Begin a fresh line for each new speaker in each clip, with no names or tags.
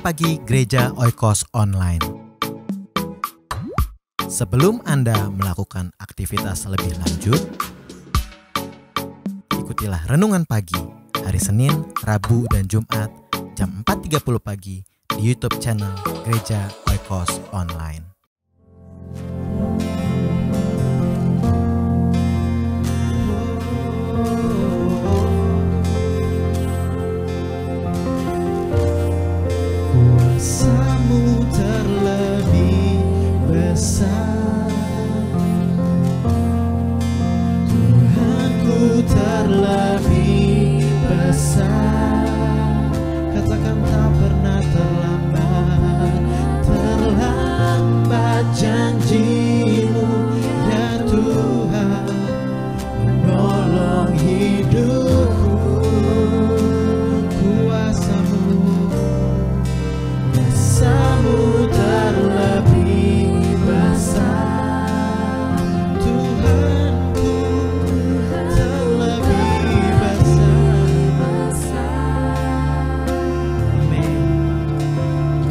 Pagi Gereja Oikos Online. Sebelum Anda melakukan aktivitas lebih lanjut, ikutilah Renungan Pagi hari Senin, Rabu, dan Jumat jam 4.30 pagi di YouTube channel Gereja Oikos Online.
Kuasa-Mu terlebih besar, Tuhanku terlebih besar. Katakan tak pernah terlambat janji-Mu ya Tuhan, menolong hidupku. Kuasa-Mu terlebih besar, Tuhanku terlebih besar. Amin.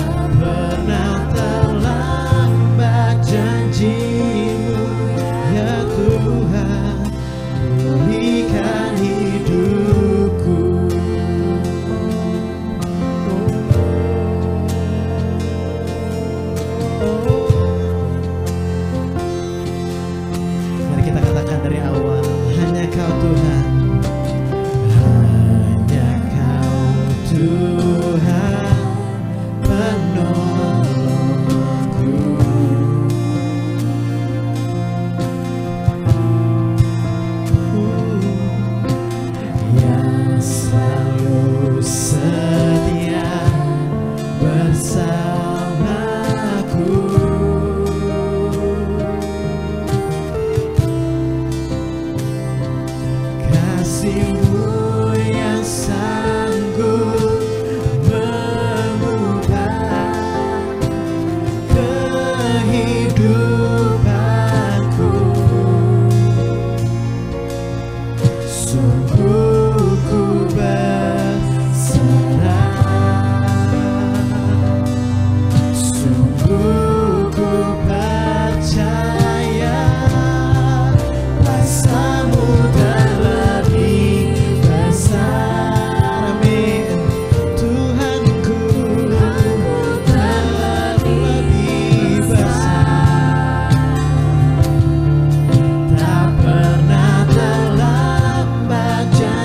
Tak pernah terlambat janji-Mu ya Tuhan, pulihkan hidupku. Mari kita katakan dari awal, hanya Kau Tuhan, hanya Kau Tuhan penolongku. Yang selalu setia bersamaku. Kasih-Mu yang sanggup mengubah kehidupanku. Sungguh ku berserah, sungguh ku percaya, kuasa-Mu terlebih besar. Amin. Tuhanku terlebih besar, tak pernah terlambat janji-Mu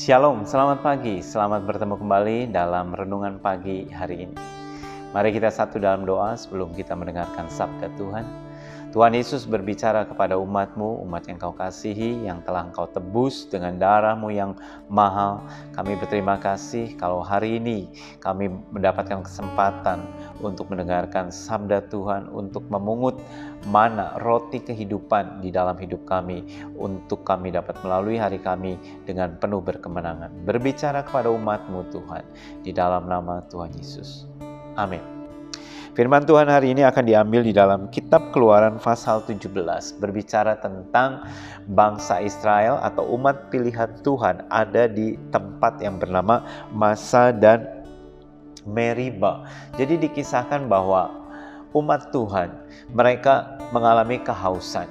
Shalom, selamat pagi, selamat bertemu kembali dalam renungan pagi hari ini. Mari kita satu dalam doa sebelum kita mendengarkan sabda Tuhan. Tuhan Yesus berbicara kepada umat-Mu, umat yang Kau kasihi, yang telah Engkau tebus dengan darah-Mu yang mahal. Kami berterima kasih kalau hari ini kami mendapatkan kesempatan untuk mendengarkan sabda Tuhan, untuk memungut mana roti kehidupan di dalam hidup kami, untuk kami dapat melalui hari kami dengan penuh berkemenangan. Berbicara kepada umat-Mu Tuhan, di dalam nama Tuhan Yesus. Amin. Firman Tuhan hari ini akan diambil di dalam kitab Keluaran pasal 17, berbicara tentang bangsa Israel atau umat pilihan Tuhan ada di tempat yang bernama Massa dan Meriba. Jadi dikisahkan bahwa umat Tuhan, mereka mengalami kehausan.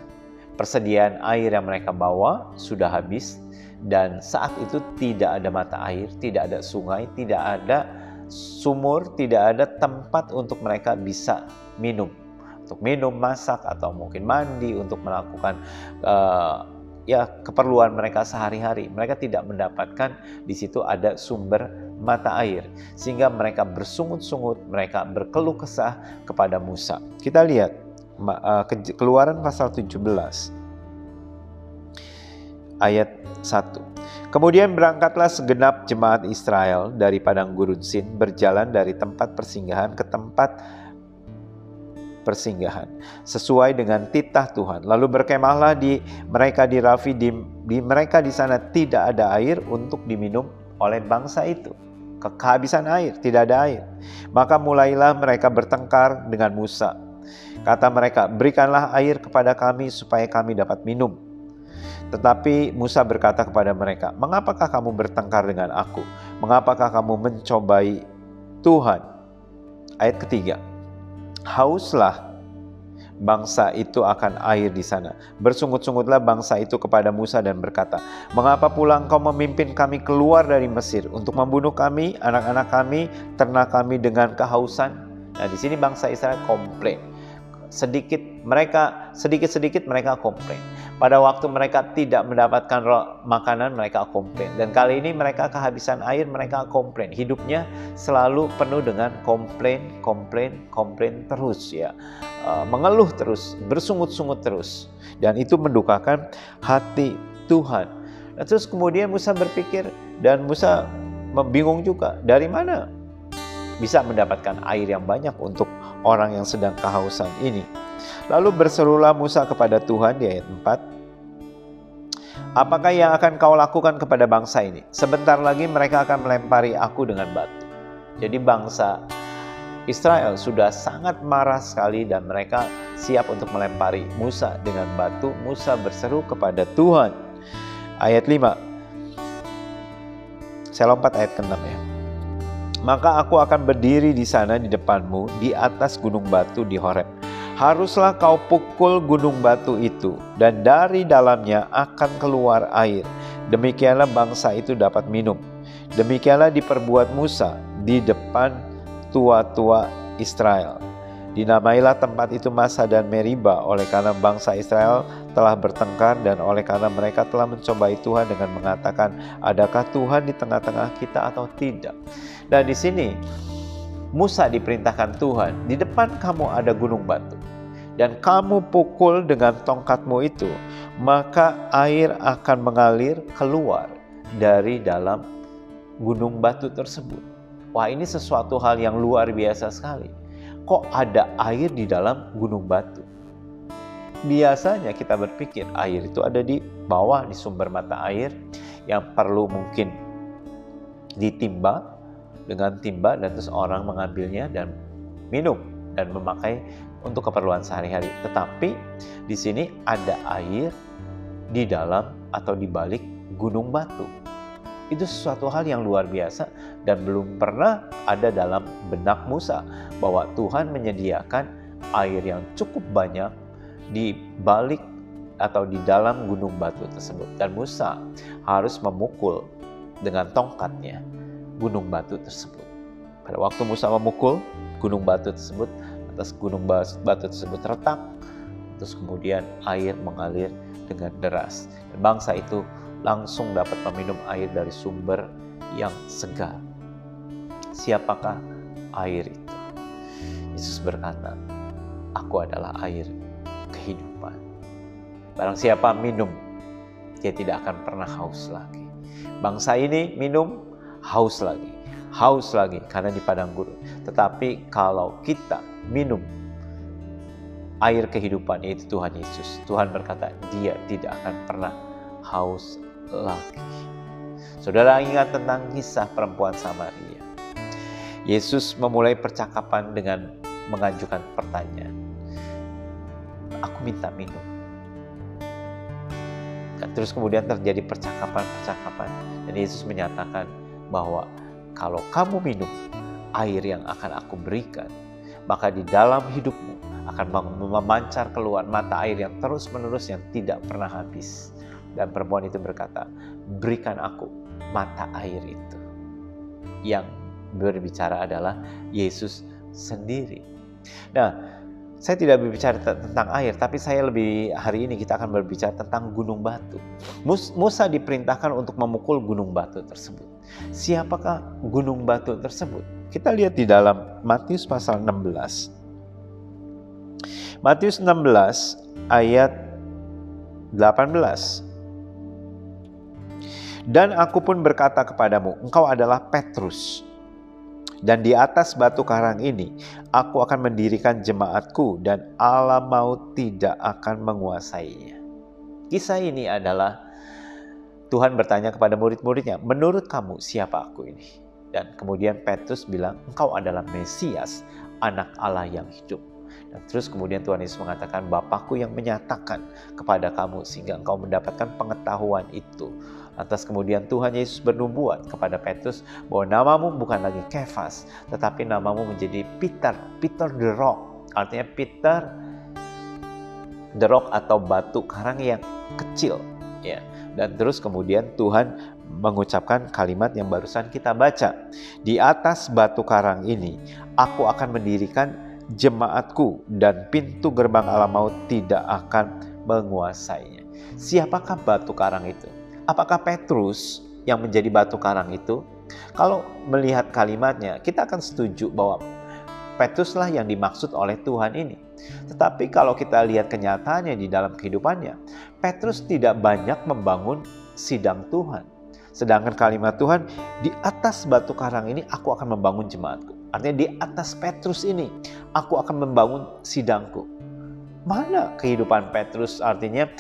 Persediaan air yang mereka bawa sudah habis, dan saat itu tidak ada mata air, tidak ada sungai, tidak ada sumur, tidak ada tempat untuk mereka bisa minum, untuk minum, masak, atau mungkin mandi, untuk melakukan keperluan mereka sehari-hari. Mereka tidak mendapatkan di situ ada sumber mata air, sehingga mereka bersungut-sungut, mereka berkeluh kesah kepada Musa. Kita lihat Keluaran pasal 17 ayat 1. Kemudian berangkatlah segenap jemaat Israel dari padang gurun Sin, berjalan dari tempat persinggahan ke tempat persinggahan sesuai dengan titah Tuhan. Lalu berkemahlah mereka di Rafidim. Di mereka di sana tidak ada air untuk diminum oleh bangsa itu. Kehabisan air, tidak ada air. Maka mulailah mereka bertengkar dengan Musa. Kata mereka, "Berikanlah air kepada kami supaya kami dapat minum." Tetapi Musa berkata kepada mereka, "Mengapakah kamu bertengkar dengan aku? Mengapakah kamu mencobai Tuhan?" Ayat ketiga, hauslah bangsa itu akan air di sana. Bersungut-sungutlah bangsa itu kepada Musa dan berkata, "Mengapa pula engkau memimpin kami keluar dari Mesir untuk membunuh kami, anak-anak kami, ternak kami dengan kehausan?" Nah, di sini bangsa Israel komplain. Sedikit-sedikit mereka komplain. Pada waktu mereka tidak mendapatkan makanan, mereka komplain. Dan kali ini mereka kehabisan air, mereka komplain. Hidupnya selalu penuh dengan komplain terus ya. Mengeluh terus, bersungut-sungut terus. Dan itu mendukakan hati Tuhan. Nah, terus kemudian Musa berpikir, dan Musa bingung juga, dari mana bisa mendapatkan air yang banyak untuk orang yang sedang kehausan ini. Lalu berserulah Musa kepada Tuhan di ayat 4. "Apakah yang akan kau lakukan kepada bangsa ini? Sebentar lagi mereka akan melempari aku dengan batu." Jadi bangsa Israel sudah sangat marah sekali dan mereka siap untuk melempari Musa dengan batu. Musa berseru kepada Tuhan. Ayat 5. Saya lompat ayat ke-6 ya. "Maka aku akan berdiri di sana di depanmu di atas gunung batu di Horeb. Haruslah kau pukul gunung batu itu, dan dari dalamnya akan keluar air. Demikianlah bangsa itu dapat minum." Demikianlah diperbuat Musa di depan tua-tua Israel. Dinamailah tempat itu Massa dan Meriba oleh karena bangsa Israel telah bertengkar dan oleh karena mereka telah mencobai Tuhan dengan mengatakan, "Adakah Tuhan di tengah-tengah kita atau tidak?" Dan di sini Musa diperintahkan Tuhan, "Di depan kamu ada gunung batu, dan kamu pukul dengan tongkatmu itu, maka air akan mengalir keluar dari dalam gunung batu tersebut." Wah, ini sesuatu hal yang luar biasa sekali. Kok ada air di dalam gunung batu? Biasanya kita berpikir air itu ada di bawah, di sumber mata air yang perlu mungkin ditimba dengan timba, dan terus orang mengambilnya dan minum dan memakai untuk keperluan sehari-hari. Tetapi di sini ada air di dalam atau di balik gunung batu. Itu sesuatu hal yang luar biasa dan belum pernah ada dalam benak Musa, bahwa Tuhan menyediakan air yang cukup banyak di balik atau di dalam gunung batu tersebut. Dan Musa harus memukul dengan tongkatnya gunung batu tersebut. Pada waktu Musa memukul gunung batu tersebut, atas gunung batu tersebut retak, terus kemudian air mengalir dengan deras. Dan bangsa itu langsung dapat meminum air dari sumber yang segar. Siapakah air itu? Yesus berkata, aku adalah air kehidupan. Barang siapa minum, dia tidak akan pernah haus lagi. Bangsa ini minum, haus lagi karena di padang gurun. Tetapi kalau kita minum air kehidupan, yaitu Tuhan Yesus, Tuhan berkata dia tidak akan pernah haus lagi. Saudara ingat tentang kisah perempuan Samaria. Yesus memulai percakapan dengan mengajukan pertanyaan, aku minta minum. Dan terus kemudian terjadi percakapan dan Yesus menyatakan bahwa kalau kamu minum air yang akan aku berikan, maka di dalam hidupmu akan memancar keluar mata air yang terus-menerus yang tidak pernah habis. Dan perempuan itu berkata, berikan aku mata air itu. Yang berbicara adalah Yesus sendiri. Nah, saya tidak berbicara tentang air, tapi hari ini kita akan berbicara tentang gunung batu. Musa diperintahkan untuk memukul gunung batu tersebut. Siapakah gunung batu tersebut? Kita lihat di dalam Matius pasal 16. Matius 16 ayat 18. Dan aku pun berkata kepadamu, engkau adalah Petrus. Dan di atas batu karang ini, aku akan mendirikan jemaatku dan alam maut tidak akan menguasainya. Kisah ini adalah Tuhan bertanya kepada murid-muridnya, menurut kamu siapa aku ini? Dan kemudian Petrus bilang, engkau adalah Mesias, anak Allah yang hidup. Dan terus kemudian Tuhan Yesus mengatakan, Bapakku yang menyatakan kepada kamu sehingga engkau mendapatkan pengetahuan itu. Lantas kemudian Tuhan Yesus bernubuat kepada Petrus bahwa namamu bukan lagi Kefas, tetapi namamu menjadi Peter the Rock. Artinya Peter the Rock atau batu karang yang kecil. Ya. Dan terus kemudian Tuhan mengucapkan kalimat yang barusan kita baca. Di atas batu karang ini, aku akan mendirikan jemaatku dan pintu gerbang alam maut tidak akan menguasainya. Siapakah batu karang itu? Apakah Petrus yang menjadi batu karang itu? Kalau melihat kalimatnya, kita akan setuju bahwa Petruslah yang dimaksud oleh Tuhan ini. Tetapi kalau kita lihat kenyataannya di dalam kehidupannya, Petrus tidak banyak membangun sidang Tuhan. Sedangkan kalimat Tuhan, di atas batu karang ini aku akan membangun jemaatku. Artinya di atas Petrus ini aku akan membangun sidangku. Mana kehidupan Petrus? Artinya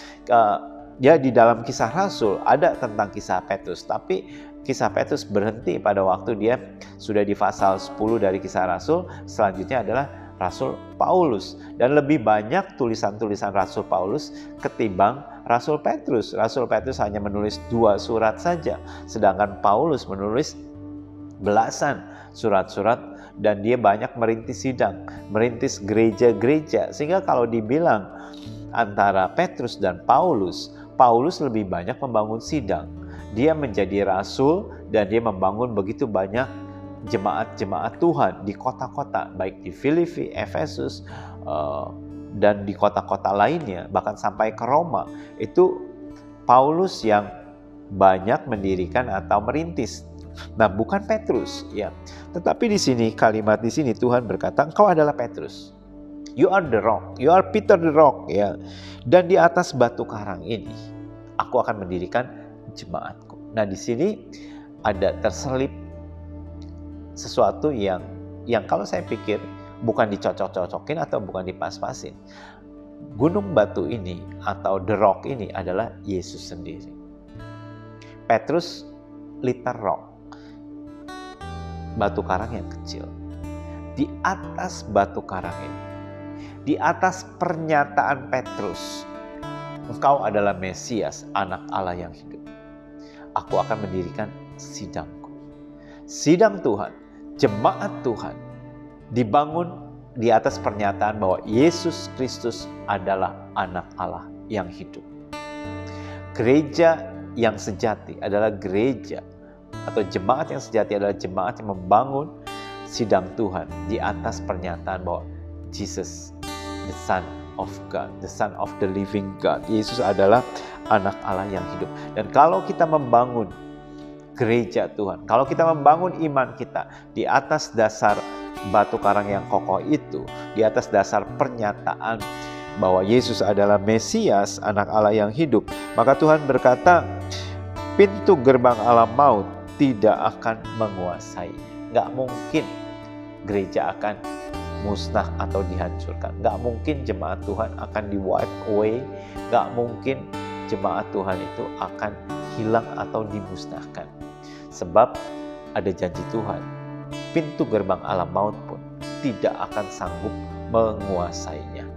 ya di dalam Kisah Rasul ada tentang kisah Petrus, tapi kisah Petrus berhenti pada waktu dia sudah di pasal 10 dari Kisah Rasul. Selanjutnya adalah Rasul Paulus, dan lebih banyak tulisan-tulisan Rasul Paulus ketimbang Rasul Petrus. Rasul Petrus hanya menulis 2 surat saja, sedangkan Paulus menulis belasan surat-surat, dan dia banyak merintis sidang, merintis gereja-gereja. Sehingga kalau dibilang antara Petrus dan Paulus lebih banyak membangun sidang. Dia menjadi rasul dan dia membangun begitu banyak jemaat-jemaat Tuhan di kota-kota, baik di Filipi, Efesus, dan di kota-kota lainnya, bahkan sampai ke Roma. Itu Paulus yang banyak mendirikan atau merintis. Nah, bukan Petrus, ya. Tetapi di sini kalimat di sini Tuhan berkata, engkau adalah Petrus. You are the rock, you are Peter the rock, ya. Dan di atas batu karang ini, aku akan mendirikan jemaatku. Nah, di sini ada terselip sesuatu yang kalau saya pikir bukan dicocok-cocokin atau bukan dipas-pasin. Gunung batu ini atau the rock ini adalah Yesus sendiri. Petrus liter rock, batu karang yang kecil. Di atas batu karang ini, di atas pernyataan Petrus, engkau adalah Mesias, anak Allah yang hidup, aku akan mendirikan sidangku. Sidang Tuhan, jemaat Tuhan dibangun di atas pernyataan bahwa Yesus Kristus adalah anak Allah yang hidup. Gereja yang sejati adalah gereja atau jemaat yang sejati adalah jemaat yang membangun sidang Tuhan di atas pernyataan bahwa Jesus, the Son of God, the Son of the living God. Yesus adalah anak Allah yang hidup. Dan kalau kita membangun gereja Tuhan, kalau kita membangun iman kita di atas dasar batu karang yang kokoh itu, di atas dasar pernyataan bahwa Yesus adalah Mesias, anak Allah yang hidup, maka Tuhan berkata, pintu gerbang alam maut tidak akan menguasainya. Nggak mungkin gereja akan musnah atau dihancurkan. Nggak mungkin jemaat Tuhan akan di-wipe away. Nggak mungkin jemaat Tuhan itu akan hilang atau dimusnahkan. Sebab ada janji Tuhan, pintu gerbang alam maut pun tidak akan sanggup menguasainya.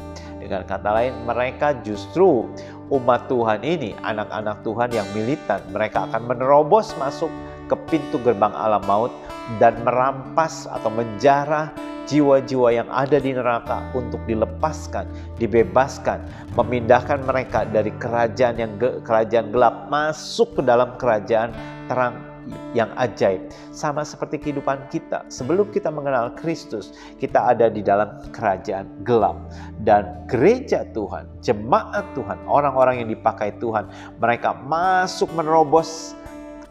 Dengan kata lain, mereka justru umat Tuhan ini, anak-anak Tuhan yang militan, mereka akan menerobos masuk ke pintu gerbang alam maut dan merampas atau menjarah jiwa-jiwa yang ada di neraka untuk dilepaskan, dibebaskan, memindahkan mereka dari kerajaan gelap masuk ke dalam kerajaan terang yang ajaib. Sama seperti kehidupan kita, sebelum kita mengenal Kristus, kita ada di dalam kerajaan gelap. Dan gereja Tuhan, jemaat Tuhan, orang-orang yang dipakai Tuhan, mereka masuk menerobos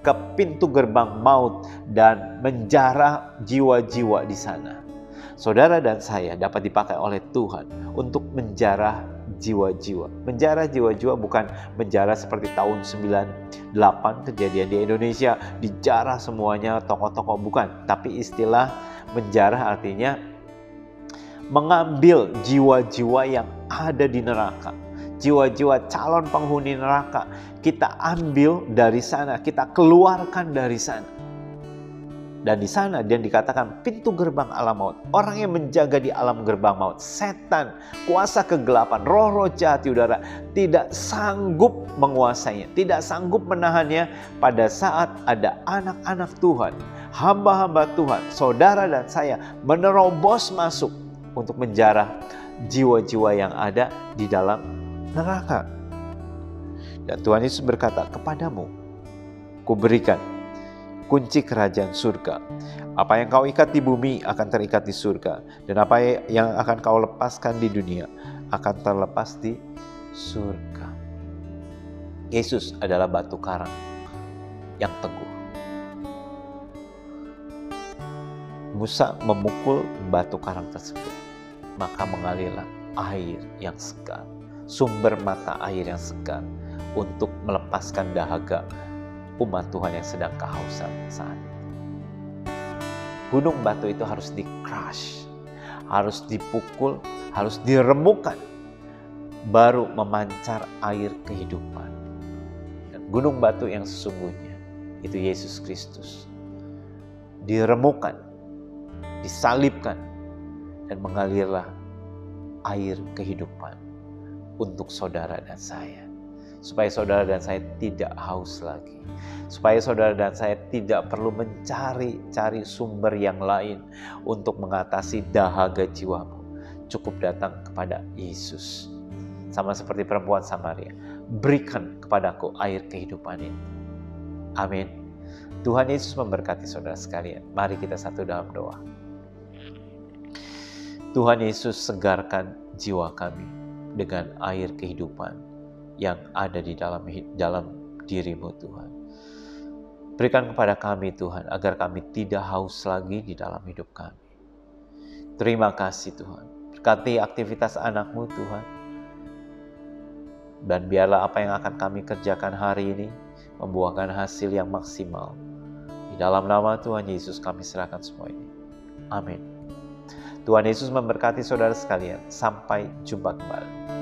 ke pintu gerbang maut dan menjarah jiwa-jiwa di sana. Saudara dan saya dapat dipakai oleh Tuhan untuk menjarah jiwa-jiwa. Menjarah jiwa-jiwa bukan menjarah seperti tahun 98 kejadian di Indonesia, dijarah semuanya tokoh-tokoh, bukan. Tapi istilah menjarah artinya mengambil jiwa-jiwa yang ada di neraka. Jiwa-jiwa calon penghuni neraka, kita ambil dari sana, kita keluarkan dari sana. Dan di sana dia dikatakan pintu gerbang alam maut. Orang yang menjaga di alam gerbang maut, setan, kuasa kegelapan, roh-roh jahat di udara, tidak sanggup menguasainya, tidak sanggup menahannya pada saat ada anak-anak Tuhan, hamba-hamba Tuhan, saudara dan saya menerobos masuk untuk menjarah jiwa-jiwa yang ada di dalam neraka. Dan Tuhan Yesus berkata, kepadamu kuberikan kunci kerajaan surga. Apa yang kau ikat di bumi akan terikat di surga, dan apa yang akan kau lepaskan di dunia akan terlepas di surga. Yesus adalah batu karang yang teguh. Musa memukul batu karang tersebut, maka mengalirlah air yang segar, sumber mata air yang segar untuk melepaskan dahaga umat Tuhan yang sedang kehausan saat itu. Gunung batu itu harus di-crush, harus dipukul, harus diremukkan, baru memancar air kehidupan. Dan gunung batu yang sesungguhnya itu Yesus Kristus. Diremukkan, disalibkan, dan mengalirlah air kehidupan untuk saudara dan saya. Supaya saudara dan saya tidak haus lagi. Supaya saudara dan saya tidak perlu mencari sumber yang lain untuk mengatasi dahaga jiwamu. Cukup datang kepada Yesus. Sama seperti perempuan Samaria. Berikan kepadaku air kehidupan itu. Amin. Tuhan Yesus memberkati saudara sekalian. Mari kita satu dalam doa. Tuhan Yesus, segarkan jiwa kami dengan air kehidupan yang ada di dalam diri-Mu Tuhan. Berikan kepada kami Tuhan, agar kami tidak haus lagi di dalam hidup kami. Terima kasih Tuhan. Berkati aktivitas anak-Mu Tuhan. Dan biarlah apa yang akan kami kerjakan hari ini membuahkan hasil yang maksimal. Di dalam nama Tuhan Yesus kami serahkan semua ini. Amin. Tuhan Yesus memberkati saudara sekalian. Sampai jumpa kembali.